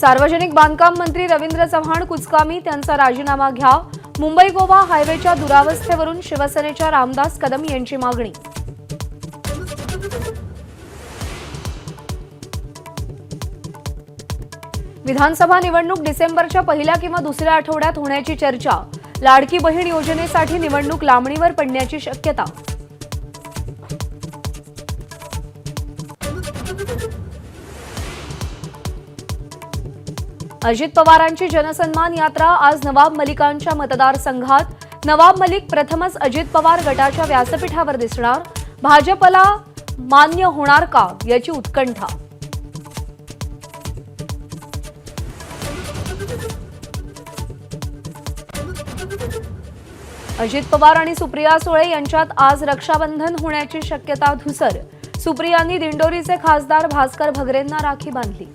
सार्वजनिक बांधकाम मंत्री रवींद्र चव्हाण कुचकामी, त्यांचा राजीनामा घ्या। मुंबई गोवा हायवेच्या दुरावस्थेवरून शिवसेनेच्या रामदास कदम यांची मागणी। विधानसभा निवडणूक डिसेंबरच्या पहिल्या किंवा दुसऱ्या आठवड्यात होण्याची चर्चा। लाडकी बहीण योजनेसाठी निवडणूक लांबणीवर पडण्याची शक्यता। अजित पवारांची जनसन्मान यात्रा आज नवाब मलिकांच्या मतदारसंघात। नवाब मलिक प्रथमच अजित पवार गटाच्या व्यासपीठावर दिसणार। भाजपला मान्य होणार का याची उत्कंठा। अजित पवार आणि सुप्रिया सुळे यांच्यात आज रक्षाबंधन होण्याची शक्यता धुसर। सुप्रियांनी दिंडोरीचे खासदार भास्कर भगरेंना राखी बांधली।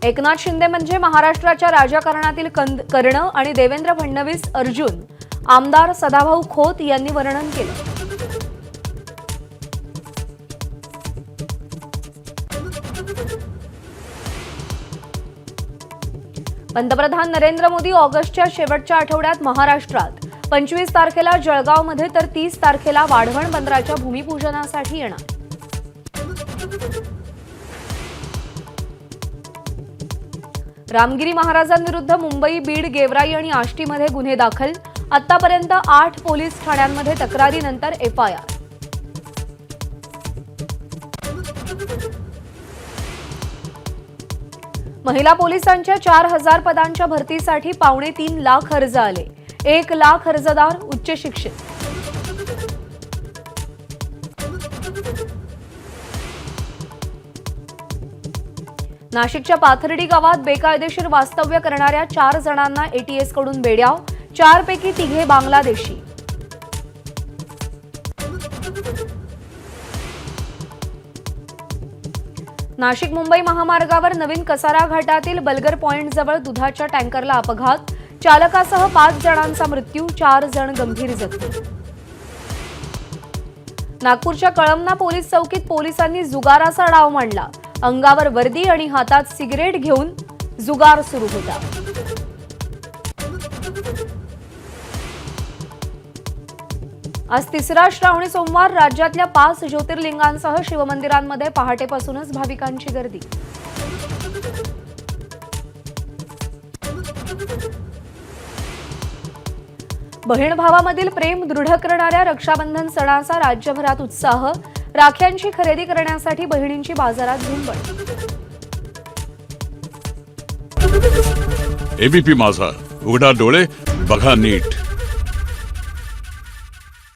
एकनाथ शिंदे म्हणजे महाराष्ट्राच्या राजकारणातील कर्ण आणि देवेंद्र फडणवीस अर्जुन, आमदार सदाभाऊ खोत यांनी वर्णन केलं। पंतप्रधान नरेंद्र मोदी ऑगस्टच्या शेवटच्या आठवड्यात महाराष्ट्रात 25 तारखेला जळगावमध्ये तर 30 तारखेला वाढवण बंदराच्या भूमिपूजनासाठी येणार। रामगिरी महाराजांविरुद्ध मुंबई, बीड, गेवराई आणि आष्टीमध्ये गुन्हे दाखल। आतापर्यंत 8 पोलीस ठाण्यांमध्ये तक्रारीनंतर एफआयआर। महिला पोलिसांच्या 4000 पदांच्या भरतीसाठी 2.25 लाख अर्ज आले। 1 लाख अर्जदार उच्च शिक्षित। नाशिकच्या पाथर्डी गावात बेकायदेशीर वास्तव्य करणाऱ्या 4 जणांना एटीएस कडून बेड्याव। 4 पैकी 3 बांगलादेशी। नाशिक मुंबई महामार्गावर नवीन कसारा घाटातील बलगर पॉइंट जवळ दुधाच्या टँकरला अपघात। चालकासह 5 जणांचा मृत्यू, 4 जण गंभीर जखमी। नागपूरच्या कळमना पोलीस चौकीत पोलिसांनी जुगाराचा डाव मांडला। अंगावर वर्दी आणि हातात सिगरेट घेऊन जुगार सुरू होता। आज तिसरा श्रावणी सोमवार। राज्यातल्या 5 ज्योतिर्लिंगांसह शिवमंदिरांमध्ये पहाटेपासूनच भाविकांची गर्दी। बहीण भावामधील प्रेम दृढ करणाऱ्या रक्षाबंधन सणाचा राज्यभरात उत्साह। राख्यांची खरेदी करण्यासाठी बहिणींची बाजारात झुंबड। एबीपी माझा, उघडा डोळे बघा नीट।